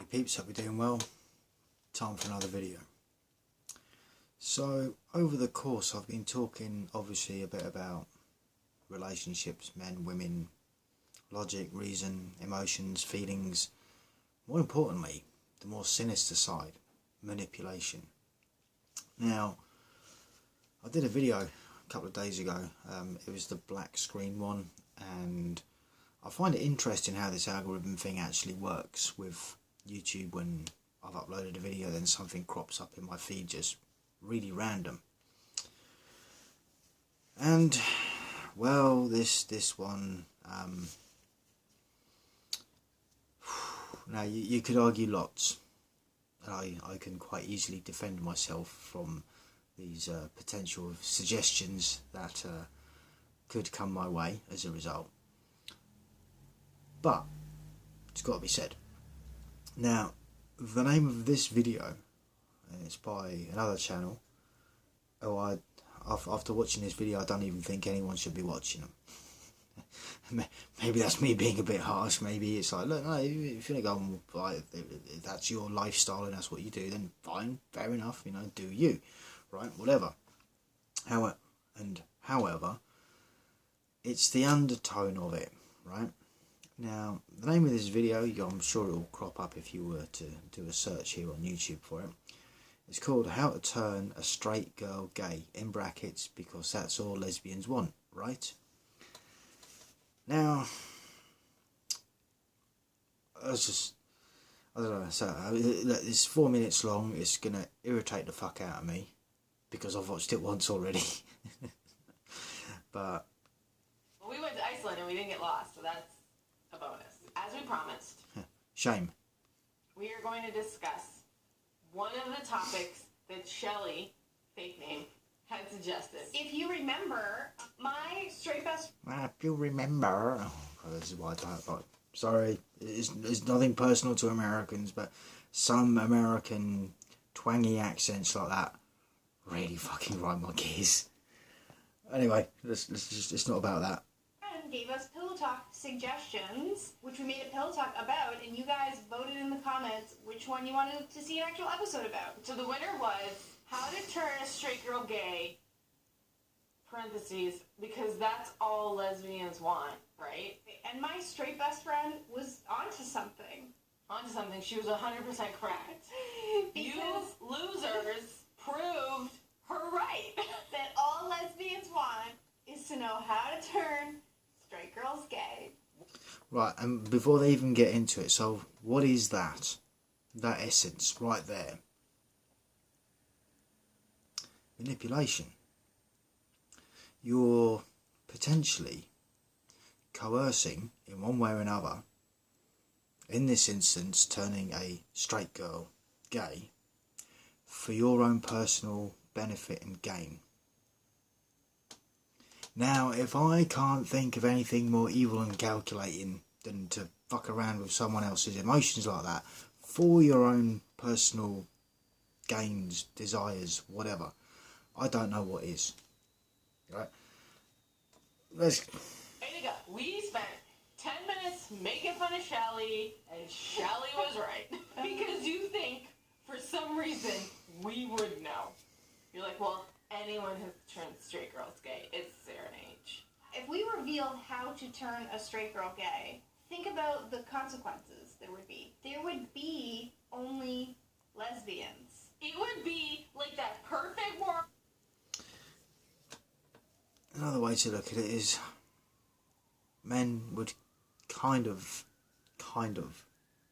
Peeps, hope you're doing well. Time for another video. So over the course I've been talking obviously a bit about relationships, men, women, logic, reason, emotions, feelings. More importantly, the more sinister side, manipulation. Now, I did a video a couple of days ago. It was the black screen one, and I find it interesting how this algorithm thing actually works with YouTube. When I've uploaded a video, then something crops up in my feed just really random. And well, this one, now you could argue lots, and I can quite easily defend myself from these potential suggestions that could come my way as a result. But it's got to be said. Now, the name of this video, and it's by another channel. Oh, after watching this video, I don't even think anyone should be watching them. Maybe that's me being a bit harsh. Maybe it's like, look, no, if you're going to go, if that's your lifestyle and that's what you do, then fine, fair enough. You know, do you, right? Whatever. However, it's the undertone of it, right? Now, the name of this video, I'm sure it will crop up if you were to do a search here on YouTube for it. It's called How to Turn a Straight Girl Gay, in brackets, because that's all lesbians want, right? Now, I don't know, so it's 4 minutes long. It's going to irritate the fuck out of me because I've watched it once already. But well, we went to Iceland and we didn't get lost, so that's a bonus. As we promised, shame. We are going to discuss one of the topics that Shelly, fake name, had suggested. If you remember, my straight best... If you remember... Oh, this is why I don't like... Sorry, it's nothing personal to Americans, but some American twangy accents like that really fucking grind my gears. Anyway, let's just, it's not about that. Gave us Pillow Talk suggestions, which we made a Pillow Talk about, and you guys voted in the comments which one you wanted to see an actual episode about. So the winner was How to Turn a Straight Girl Gay, parentheses, because that's all lesbians want, right? And my straight best friend was onto something. Onto something. She was 100% correct. You losers proved her right. That all lesbians want is to know how to turn straight girls gay. Right, and before they even get into it, so what is that? That essence right there. Manipulation. You're potentially coercing, in one way or another, in this instance turning a straight girl gay, for your own personal benefit and gain. Now, if I can't think of anything more evil and calculating than to fuck around with someone else's emotions like that for your own personal gains, desires, whatever, I don't know what is. Right? Way to go. We spent 10 minutes making fun of Shelly, and Shelly was right. Because you think, for some reason, we would know. You're like, well, anyone who turned straight girls gay, it's their age. If we revealed how to turn a straight girl gay, think about the consequences there would be. There would be only lesbians. It would be like that perfect world. Another way to look at it is men would kind of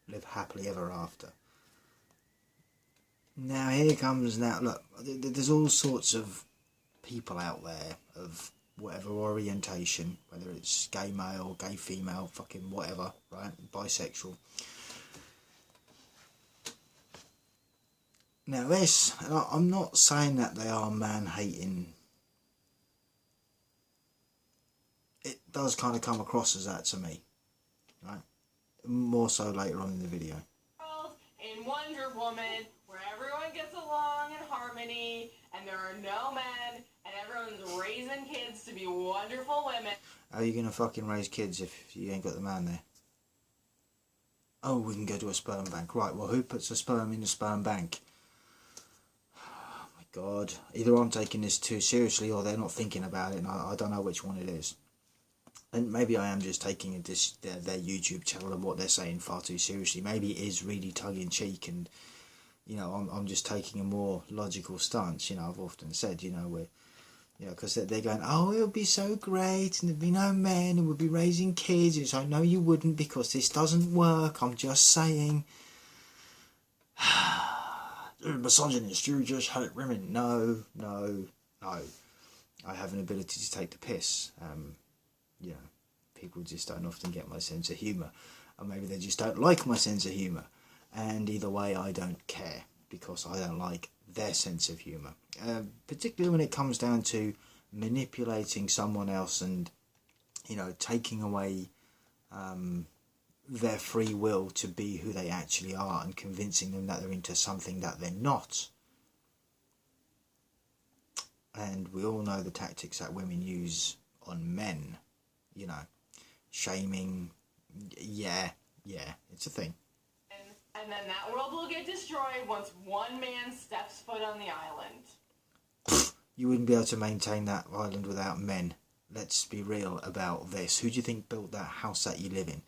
live happily ever after. Now here comes, look, there's all sorts of people out there of whatever orientation, whether it's gay male, gay female, fucking whatever, right, bisexual. Now this, and I'm not saying that they are man-hating. It does kind of come across as that to me, right? More so later on in the video. In Wonder Woman, where everyone gets along in harmony, and there are no men, and everyone's raising kids to be wonderful women. How are you going to fucking raise kids if you ain't got the man there? oh, we can go to a sperm bank. Right, well, who puts a sperm in a sperm bank? Oh my God. Either I'm taking this too seriously or they're not thinking about it, and I don't know which one it is. And maybe I am just taking their YouTube channel and what they're saying far too seriously. Maybe it is really tongue-in-cheek, and, you know, I'm just taking a more logical stance. You know, I've often said, you know, we're, you know, because they're going, oh, it would be so great, and there'd be no men, and we'd be raising kids. It's like, no, you wouldn't, because this doesn't work. I'm just saying. You're a misogynist, you just hate women. No. I have an ability to take the piss. You know, people just don't often get my sense of humour. Or maybe they just don't like my sense of humour. And either way, I don't care, because I don't like their sense of humour. Particularly when it comes down to manipulating someone else and, you know, taking away their free will to be who they actually are and convincing them that they're into something that they're not. And we all know the tactics that women use on men, you know, shaming, yeah, it's a thing. And then that world will get destroyed once one man steps foot on the island. You wouldn't be able to maintain that island without men. Let's be real about this. Who do you think built that house that you live in?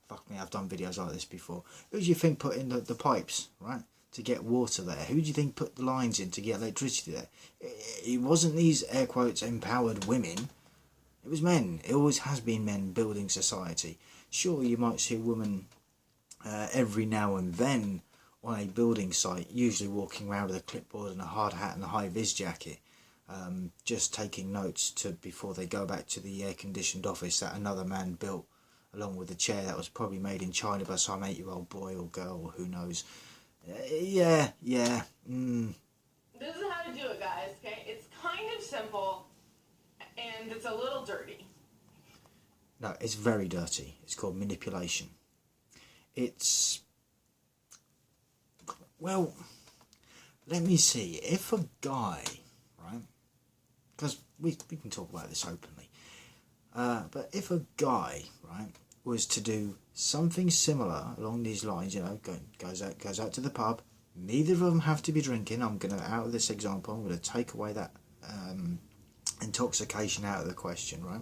Fuck me, I've done videos like this before. Who do you think put in the pipes, right, to get water there? Who do you think put the lines in to get electricity there? It wasn't these, air quotes, empowered women. It was men. It always has been men building society. Sure, you might see a woman every now and then on a building site, usually walking around with a clipboard and a hard hat and a high-vis jacket, just taking notes before they go back to the air-conditioned office that another man built, along with a chair that was probably made in China by some 8-year-old boy or girl, or who knows. Yeah. This is how to do it, guys, okay? It's kind of simple, and it's a little dirty. No, it's very dirty. It's called manipulation. It's... Well, let me see. If a guy, right, because we can talk about this openly, but if a guy, right, was to do something similar along these lines, you know, goes out to the pub, neither of them have to be drinking. I'm going to, out of this example, I'm going to take away that intoxication out of the question, right?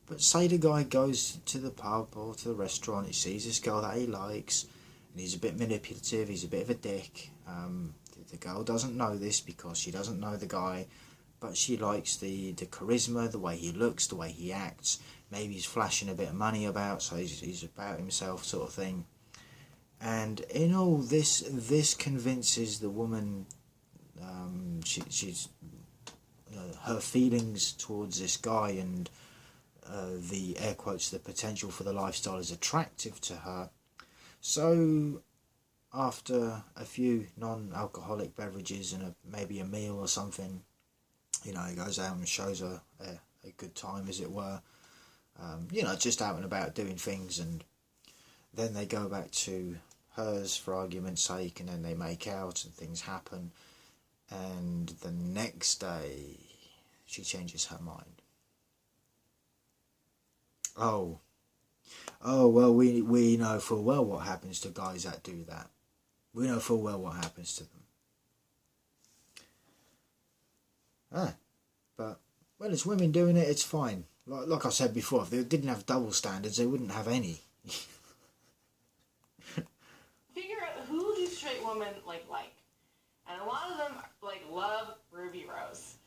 But say the guy goes to the pub or to the restaurant, he sees this girl that he likes, and he's a bit manipulative, he's a bit of a dick. The girl doesn't know this because she doesn't know the guy, but she likes the charisma, the way he looks, the way he acts. Maybe he's flashing a bit of money about, so he's about himself, sort of thing. And in all this convinces the woman, she's her feelings towards this guy and the, air quotes, the potential for the lifestyle is attractive to her. So after a few non-alcoholic beverages and maybe a meal or something, you know, he goes out and shows her a good time, as it were. You know, just out and about doing things, and then they go back to hers for argument's sake, and then they make out and things happen, and the next day she changes her mind. Oh well, we know full well what happens to guys that do that. We know full well what happens to them. But when it's women doing it, it's fine. Like I said before, if they didn't have double standards, they wouldn't have any. Figure out who do straight women like, and a lot of them love Ruby Rose.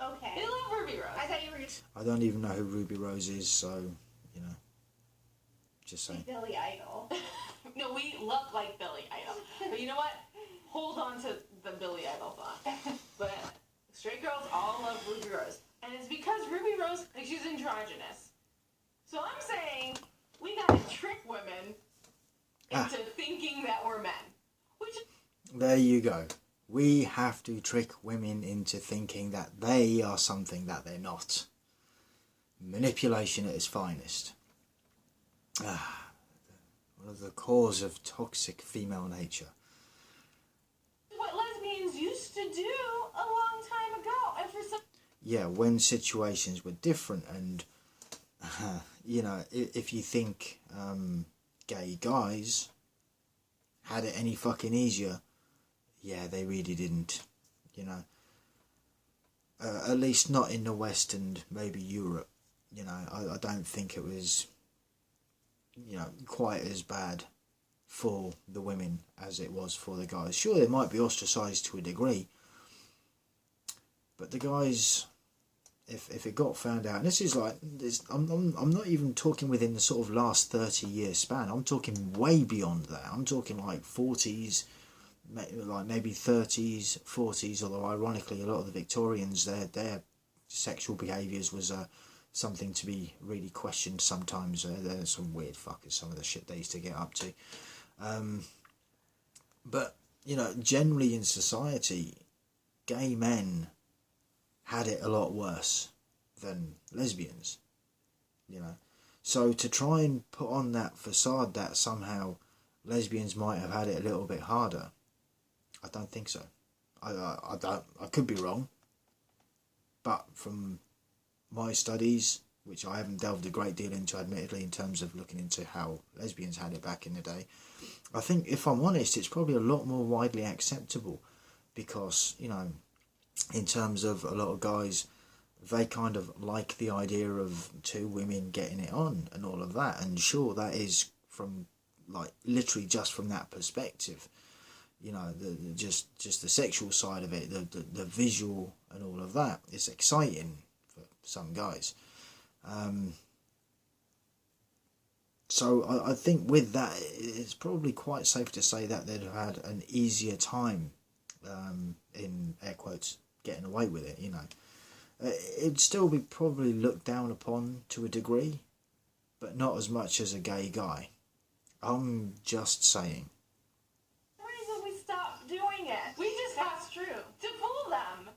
Okay. They love Ruby Rose. I thought you were I don't even know who Ruby Rose is, so, you know, just saying. Billy Idol. No, we look like Billy Idol. But you know what? Hold on to the Billy Idol thought. But straight girls all love Ruby Rose. And it's because Ruby Rose, she's androgynous. So I'm saying we gotta trick women into thinking that we're men. There you go. We have to trick women into thinking that they are something that they're not. Manipulation at its finest. One of the cause of toxic female nature. What lesbians used to do a long time ago. And for some... Yeah, when situations were different, and, you know, if you think gay guys had it any fucking easier. Yeah, they really didn't, you know. At least not in the West and maybe Europe. You know, I don't think it was, you know, quite as bad for the women as it was for the guys. Sure, they might be ostracised to a degree, but the guys, if it got found out, and this is like, I'm not even talking within the sort of last 30-year span. I'm talking way beyond that. I'm talking like 40s, like maybe 30s, 40s. Although ironically, a lot of the Victorians, their sexual behaviours was something to be really questioned sometimes. There's some weird fuckers, some of the shit they used to get up to. But, you know, generally in society, gay men had it a lot worse than lesbians, you know. So to try and put on that facade that somehow lesbians might have had it a little bit harder, I don't think so. I could be wrong, but from my studies, which I haven't delved a great deal into, admittedly, in terms of looking into how lesbians had it back in the day, I think, if I'm honest, it's probably a lot more widely acceptable because, you know, in terms of a lot of guys, they kind of like the idea of two women getting it on and all of that. And sure, that is from, like, literally just from that perspective. You know, just the sexual side of it, the visual and all of that. It's exciting for some guys. So I think with that, it's probably quite safe to say that they'd have had an easier time, in air quotes, getting away with it, you know. It'd still be probably looked down upon to a degree, but not as much as a gay guy. I'm just saying. The reason we stopped doing it. We just have That's true. to fool them.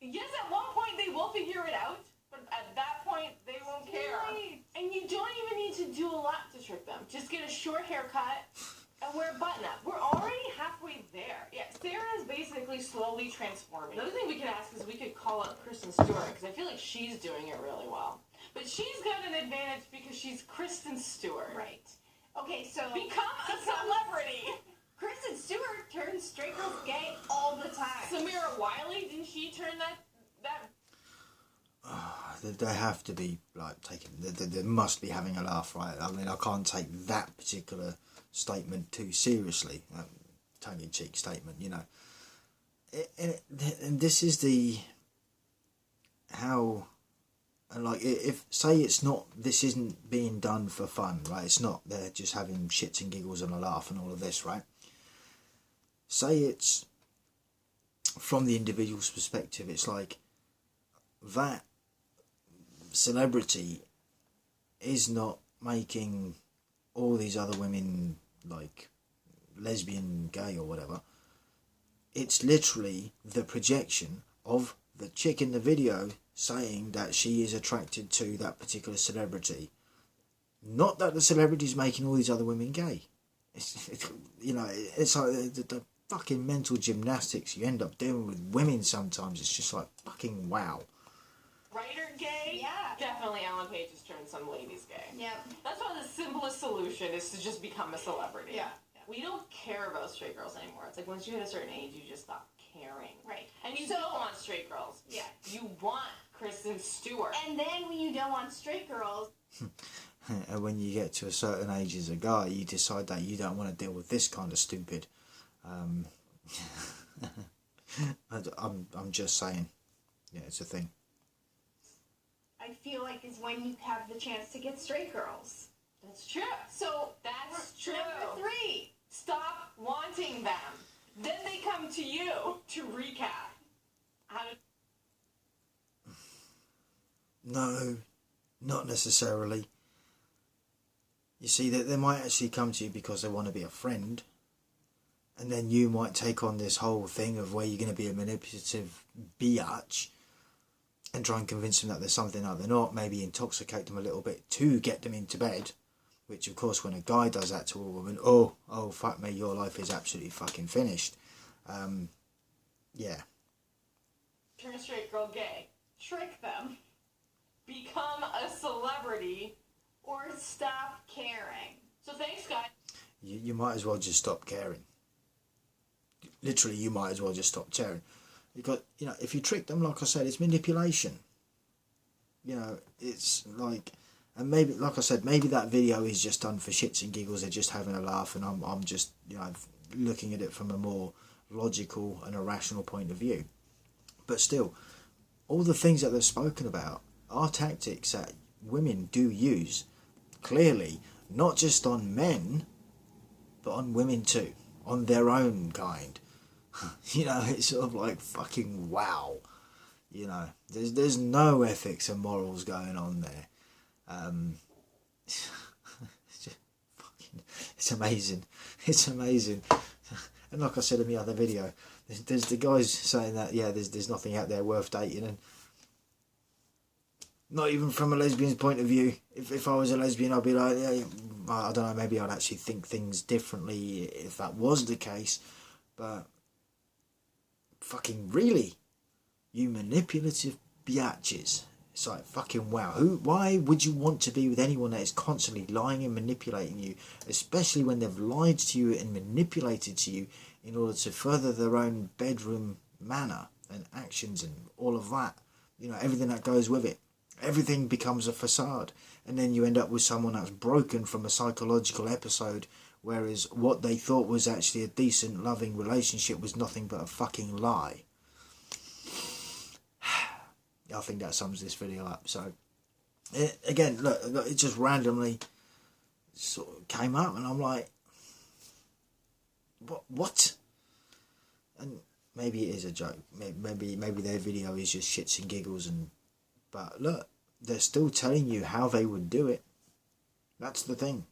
Yes, at one point they will figure it out, but at that point they won't care. Right. And you don't even need to do a lot to trick them. Just get a short haircut and wear a button up. We're already halfway there. Yeah, Sarah is basically slowly transforming. Another thing we could ask is we could call up Kristen Stewart, because I feel like she's doing it really well. But she's got an advantage because she's Kristen Stewart. Right. Okay, so Become a celebrity. Kristen Stewart turns straight girls gay all the time. Samira Wiley, didn't she turn that They have to be, like, taking... They must be having a laugh, right? I mean, I can't take that particular statement too seriously. Tongue-in-cheek statement, you know. And this is the... How... And, like, if... Say it's not... This isn't being done for fun, right? It's not... They're just having shits and giggles and a laugh and all of this, right? Say it's... From the individual's perspective, it's like... That... celebrity is not making all these other women, like, lesbian, gay or whatever. It's literally the projection of the chick in the video saying that she is attracted to that particular celebrity. Not that the celebrity's making all these other women gay. You know, it's like the fucking mental gymnastics you end up doing with women sometimes. It's just like, fucking wow. writer gay? Yeah. Definitely Ellen Page has turned some ladies gay. Yep. That's why the simplest solution is to just become a celebrity. Yeah. We don't care about straight girls anymore. It's like once you hit a certain age, you just stop caring. Right. And you So- don't want straight girls. Yeah. You want Kristen Stewart. And then when you don't want straight girls, And when you get to a certain age as a guy, you decide that you don't want to deal with this kind of stupid. I'm just saying. Yeah, it's a thing. I feel like is when you have the chance to get straight girls. That's true. So That's true. Number 3. Stop wanting them. Then they come to you to recap. How to... No, not necessarily. You see, that they might actually come to you because they want to be a friend. And then you might take on this whole thing of where you're going to be a manipulative biatch and try and convince them that there's something that they're not, maybe intoxicate them a little bit to get them into bed. Which, of course, when a guy does that to a woman, oh, fuck me, your life is absolutely fucking finished. Yeah. Turn a straight girl gay. trick them Become a celebrity. or stop caring. So thanks, guys. You might as well just stop caring. Literally, you might as well just stop caring. Because, you know, if you trick them, like I said, it's manipulation. You know, it's like... And maybe, like I said, maybe that video is just done for shits and giggles. They're just having a laugh, and I'm just, you know, looking at it from a more logical and a rational point of view. But still, all the things that they've spoken about are tactics that women do use, clearly, not just on men, but on women too, on their own kind. You know, it's sort of like fucking wow. You know, there's no ethics and morals going on there. It's just fucking, it's amazing. It's amazing. And like I said in the other video, there's the guys saying that, yeah, there's nothing out there worth dating, and not even from a lesbian's point of view. If I was a lesbian, I'd be like, yeah, I don't know, maybe I'd actually think things differently if that was the case. But fucking really, you manipulative biatches. It's like, fucking wow. Why would you want to be with anyone that is constantly lying and manipulating you, especially when they've lied to you and manipulated to you in order to further their own bedroom manner and actions and all of that? You know, everything that goes with it. Everything becomes a facade. And then you end up with someone that's broken from a psychological episode, whereas what they thought was actually a decent, loving relationship was nothing but a fucking lie. I think that sums this video up. So, again, look, it just randomly sort of came up, and I'm like, what? And maybe it is a joke. Maybe their video is just shits and giggles, but look, they're still telling you how they would do it. That's the thing.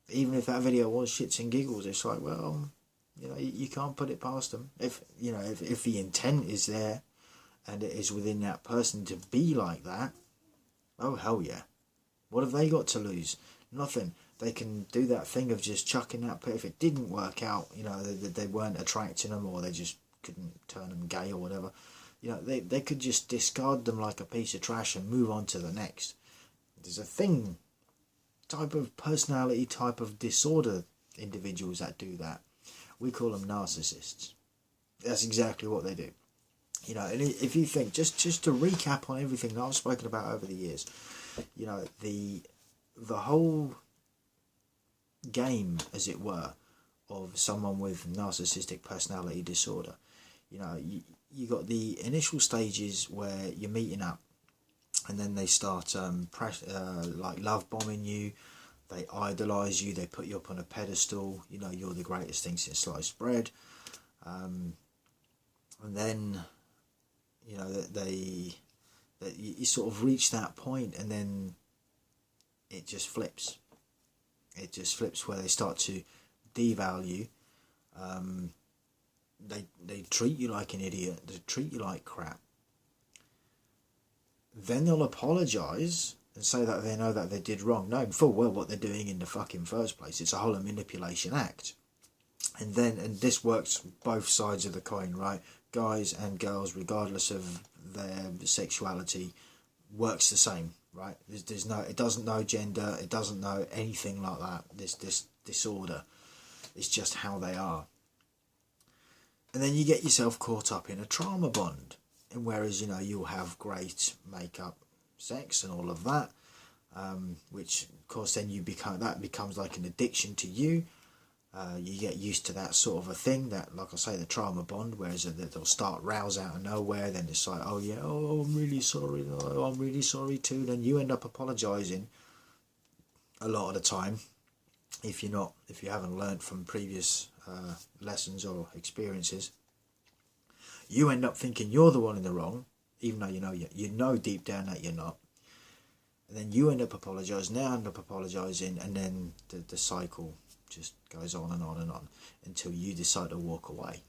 Even if that video was shits and giggles, it's like, well, you know, you can't put it past them. If the intent is there, and it is within that person to be like that, oh hell yeah. What have they got to lose? Nothing. They can do that thing of just chucking that, but if it didn't work out, you know, they weren't attracting them, or they just couldn't turn them gay or whatever, you know, they could just discard them like a piece of trash and move on to the next. There's a thing, type of personality, type of disorder individuals that do that. We call them narcissists. That's exactly what they do. You know, and if you think, just to recap on everything that I've spoken about over the years, you know, the whole game, as it were, of someone with narcissistic personality disorder, you know, you got the initial stages where you're meeting up, and then they start like love bombing you, they idolise you, they put you up on a pedestal, you know, you're the greatest thing since sliced bread, and then, you know, that you sort of reach that point, and then it just flips. It just flips where they start to devalue. They treat you like an idiot. They treat you like crap. Then they'll apologise and say that they know that they did wrong, knowing full well what they're doing in the fucking first place. It's a whole manipulation act. And this works both sides of the coin, right? Guys and girls, regardless of their sexuality, works the same, right? There's no, it doesn't know gender, it doesn't know anything like that. This disorder, it's just how they are. And then you get yourself caught up in a trauma bond, and whereas, you know, you'll have great make-up sex and all of that, which of course then that becomes like an addiction to you. You get used to that sort of a thing, that, like I say, the trauma bond, whereas they'll start rouse out of nowhere, then it's like, oh yeah, oh, I'm really sorry, oh, I'm really sorry too, then you end up apologising a lot of the time, if you haven't learnt from previous lessons or experiences. You end up thinking you're the one in the wrong, even though you know deep down that you're not. And then you end up apologising, they end up apologising, and then the cycle just goes on and on and on until you decide to walk away.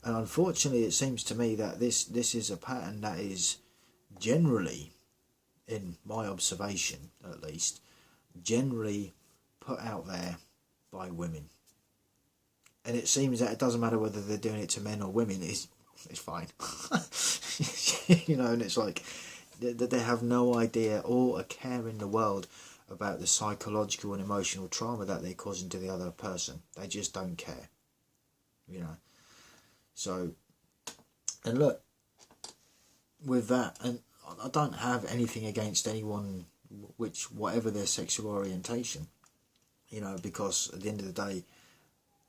And unfortunately, it seems to me that this is a pattern that is generally, in my observation at least, generally put out there by women. And it seems that it doesn't matter whether they're doing it to men or women, it's fine. You know, and it's like they have no idea or a care in the world about the psychological and emotional trauma that they're causing to the other person. They just don't care, you know. So, and look, with that, and I don't have anything against anyone, whatever their sexual orientation, you know, because at the end of the day,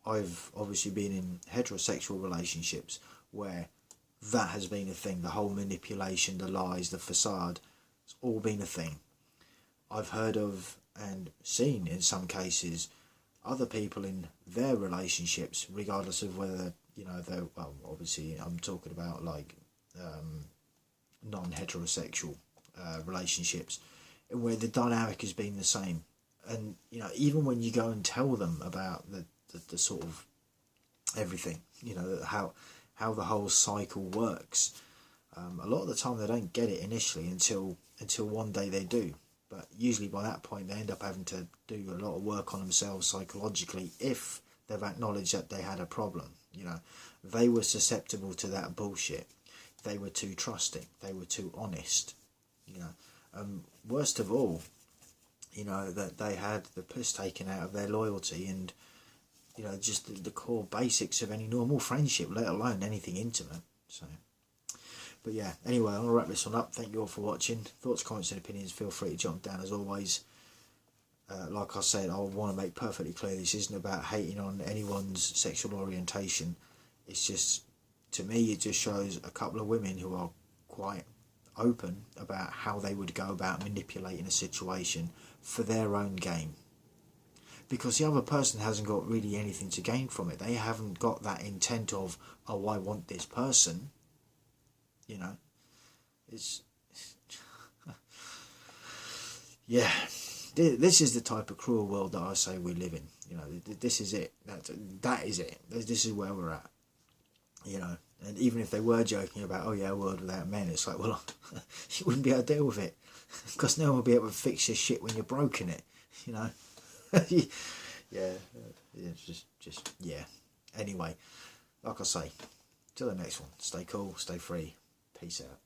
I've obviously been in heterosexual relationships where that has been a thing. The whole manipulation, the lies, the facade, it's all been a thing. I've heard of and seen in some cases other people in their relationships, regardless of whether, you know, they're, well, obviously I'm talking about like non-heterosexual relationships, where the dynamic has been the same. And, you know, even when you go and tell them about the sort of everything, you know, how the whole cycle works, a lot of the time they don't get it initially until one day they do. But usually by that point they end up having to do a lot of work on themselves psychologically if they've acknowledged that they had a problem. You know, they were susceptible to that bullshit. They were too trusting. They were too honest. You know, worst of all, you know, that they had the piss taken out of their loyalty and, you know, just the core basics of any normal friendship, let alone anything intimate. So, but yeah, anyway, I'm going to wrap this one up. Thank you all for watching. Thoughts, comments and opinions, feel free to jump down as always. Like I said, I want to make perfectly clear this isn't about hating on anyone's sexual orientation. It's just, to me, it just shows a couple of women who are quite open about how they would go about manipulating a situation for their own gain. Because the other person hasn't got really anything to gain from it. They haven't got that intent of, oh, I want this person. You know, it's yeah. This is the type of cruel world that I say we live in. You know, this is it. That is it. This is where we're at. You know, and even if they were joking about, oh yeah, a world without men, it's like, well, you wouldn't be able to deal with it because no one will be able to fix your shit when you're broken it. You know. Yeah, it's just yeah. Anyway, like I say, till the next one, stay cool, stay free, peace out.